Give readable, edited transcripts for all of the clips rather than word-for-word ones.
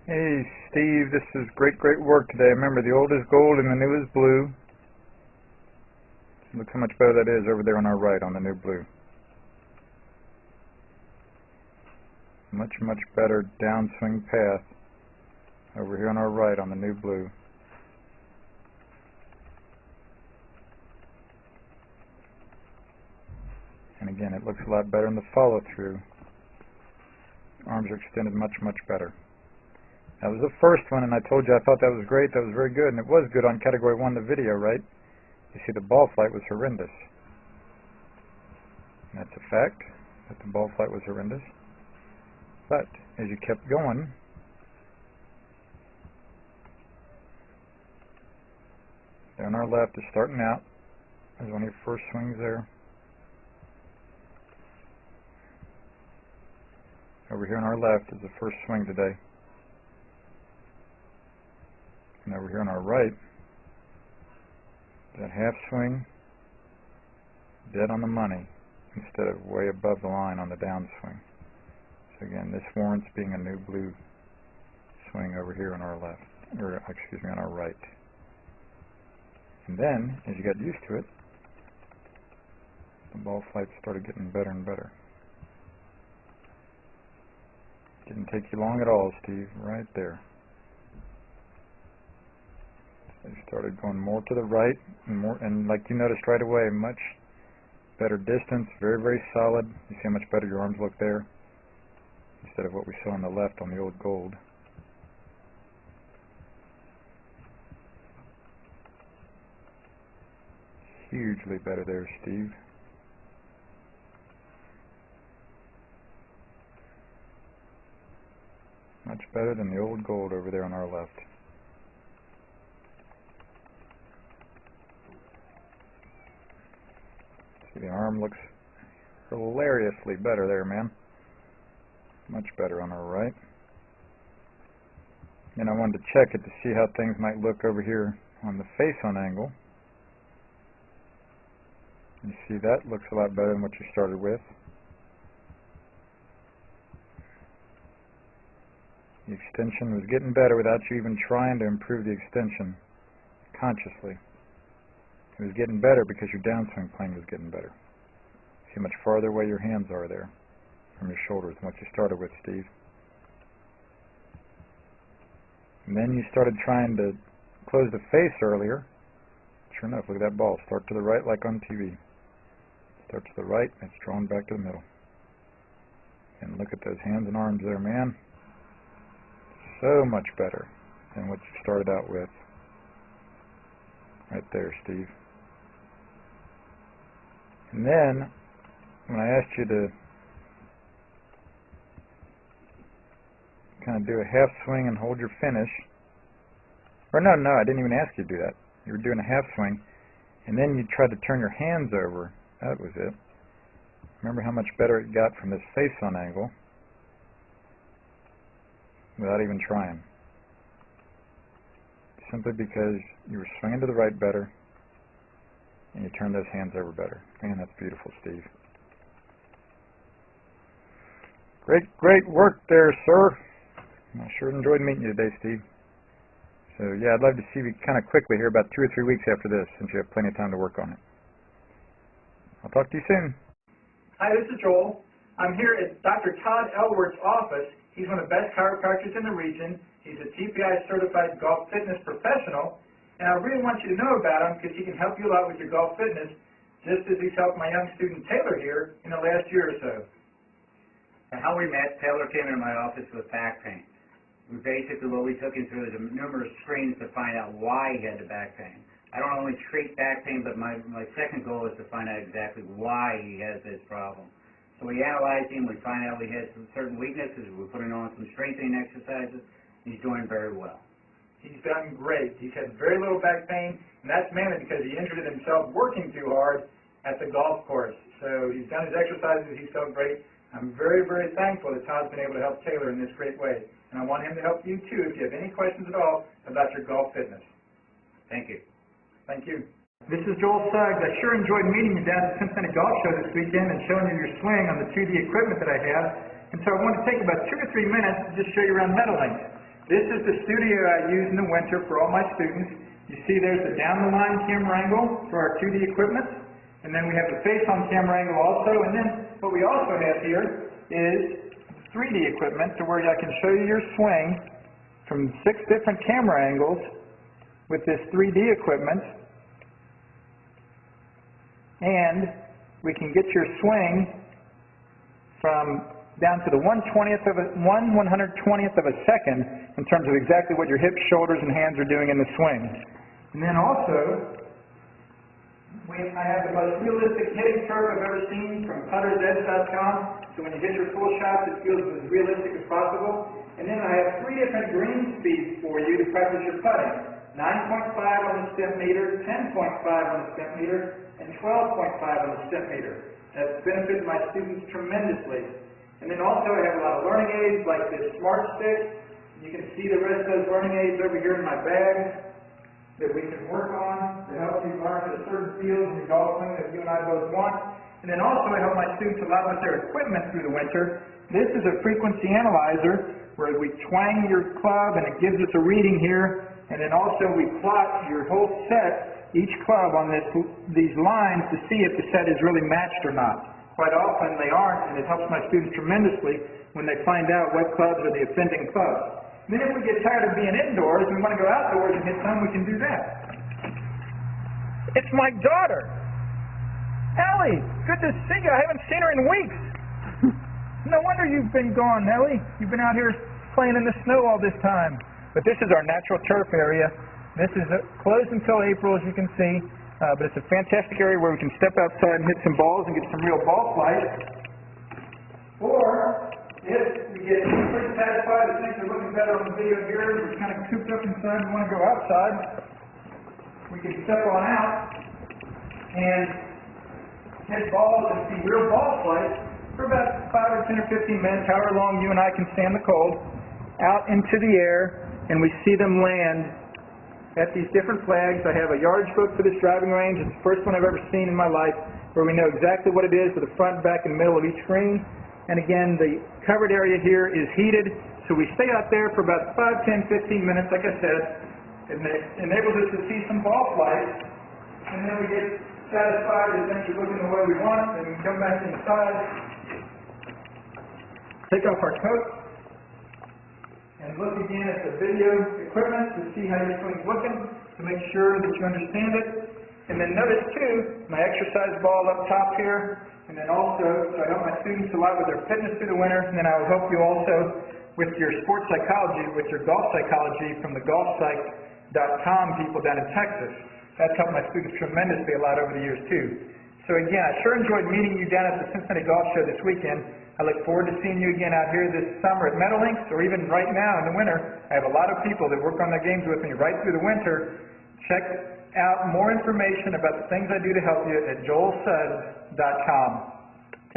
Hey Steve, this is great work today. Remember, the old is gold and the new is blue. Look how much better that is over there on our right on the new blue. Much better downswing path over here on our right on the new blue. And again, it looks a lot better in the follow-through. Arms are extended much better. That was the first one, and I told you I thought that was great. That was very good, and it was good on Category 1, the video, right? You see, the ball flight was horrendous. And that's a fact, that the ball flight was horrendous. But as you kept going, there on our left is starting out. There's one of your first swings there. Over here on our left is the first swing today. And over here on our right, that half swing, dead on the money, instead of way above the line on the downswing. So again, this warrants being a new blue swing over here on our left, or excuse me, on our right. And then, as you got used to it, the ball flight started getting better and better. Didn't take you long at all, Steve, right there. They started going more to the right, and like you noticed right away, much better distance, very solid. You see how much better your arms look there, instead of what we saw on the left on the old gold. Hugely better there, Steve. Much better than the old gold over there on our left. See, the arm looks hilariously better there, man. Much better on our right. And I wanted to check it to see how things might look over here on the face-on angle. You see, that looks a lot better than what you started with. The extension was getting better without you even trying to improve the extension consciously. It was getting better because your downswing plane was getting better. See how much farther away your hands are there from your shoulders than what you started with, Steve. And then you started trying to close the face earlier. Sure enough, look at that ball. Start to the right like on TV. Start to the right, and it's drawn back to the middle. And look at those hands and arms there, man. So much better than what you started out with. Right there, Steve. And then, when I asked you to kind of do a half swing and hold your finish, or no, I didn't even ask you to do that. You were doing a half swing, and then you tried to turn your hands over. That was it. Remember how much better it got from this face-on angle without even trying. Simply because you were swinging to the right better and you turned those hands over better. Man, that's beautiful, Steve. Great work there, sir. I sure enjoyed meeting you today, Steve. So, yeah, I'd love to see you kind of quickly here, about 2 or 3 weeks after this, since you have plenty of time to work on it. I'll talk to you soon. Hi, this is Joel. I'm here at Dr. Todd Elworth's office. He's one of the best chiropractors in the region. He's a TPI certified golf fitness professional, and I really want you to know about him because he can help you a lot with your golf fitness, just as he's helped my young student Taylor here in the last year or so. And how we met, Taylor came into my office with back pain. What we took him through is numerous screens to find out why he had the back pain. I don't only treat back pain, but my second goal is to find out exactly why he has this problem. So we analyzed him, we find out he has some certain weaknesses, we're putting on some strengthening exercises. He's doing very well. He's done great. He's had very little back pain, and that's mainly because he injured himself working too hard at the golf course. So he's done his exercises, he's felt great. I'm very thankful that Todd's been able to help Taylor in this great way. And I want him to help you too if you have any questions at all about your golf fitness. Thank you. Thank you. This is Joel Suggs. I sure enjoyed meeting you down at the Cincinnati Golf Show this weekend and showing you your swing on the 2D equipment that I have. And so I want to take about 2 or 3 minutes to just show you around Meadowlands. This is the studio I use in the winter for all my students. You see there's a down-the-line camera angle for our 2D equipment, and then we have the face-on camera angle also, and then what we also have here is 3D equipment to where I can show you your swing from 6 different camera angles with this 3D equipment, and we can get your swing from down to the 1/120th of a second in terms of exactly what your hips, shoulders, and hands are doing in the swing. And then also, I have the most realistic hitting curve I've ever seen from puttersedge.com, so when you hit your full shots, it feels as realistic as possible. And then I have 3 different green speeds for you to practice your putting. 9.5 on the step meter, 10.5 on the step meter, and 12.5 on the step meter. That's benefited my students tremendously. And then also I have a lot of learning aids like this Smart Stick. You can see the rest of those learning aids over here in my bag that we can work on to help you learn at a certain field in your golf swing that you and I both want. And then also I help my students a lot with their equipment through the winter. This is a frequency analyzer where we twang your club and it gives us a reading here. And then also we plot your whole set, each club on these lines to see if the set is really matched or not. Quite often they aren't, and it helps my students tremendously when they find out what clubs are the offending clubs. Then if we get tired of being indoors and we want to go outdoors and hit some, we can do that. It's my daughter. Ellie, good to see you. I haven't seen her in weeks. No wonder you've been gone, Ellie. You've been out here playing in the snow all this time. But this is our natural turf area. This is closed until April, as you can see. But it's a fantastic area where we can step outside and hit some balls and get some real ball flight. Or, if we get pretty satisfied and things are looking better on the video here, we're kind of cooped up inside and want to go outside, we can step on out and hit balls and see real ball flight for about 5 or 10 or 15 minutes, however long you and I can stand the cold, out into the air, and we see them land at these different flags. I have a yardage book for this driving range. It's the first one I've ever seen in my life where we know exactly what it is with the front, back, and middle of each green. And again, the covered area here is heated, so we stay out there for about 5, 10, 15 minutes, like I said. It enables us to see some ball flight, and then we get satisfied that things are looking the way we want, and we come back inside, take off our coat, and look again at the video equipment to see how your swing's looking, to make sure that you understand it. And then notice too, my exercise ball up top here, and then also, so I help my students a lot with their fitness through the winter, and then I will help you also with your sports psychology, with your golf psychology from the golfpsych.com people down in Texas. That's helped my students tremendously a lot over the years too. So again, I sure enjoyed meeting you down at the Cincinnati Golf Show this weekend. I look forward to seeing you again out here this summer at Meadowlinks, or even right now in the winter. I have a lot of people that work on their games with me right through the winter. Check out more information about the things I do to help you at joelsuggs.com.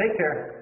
Take care.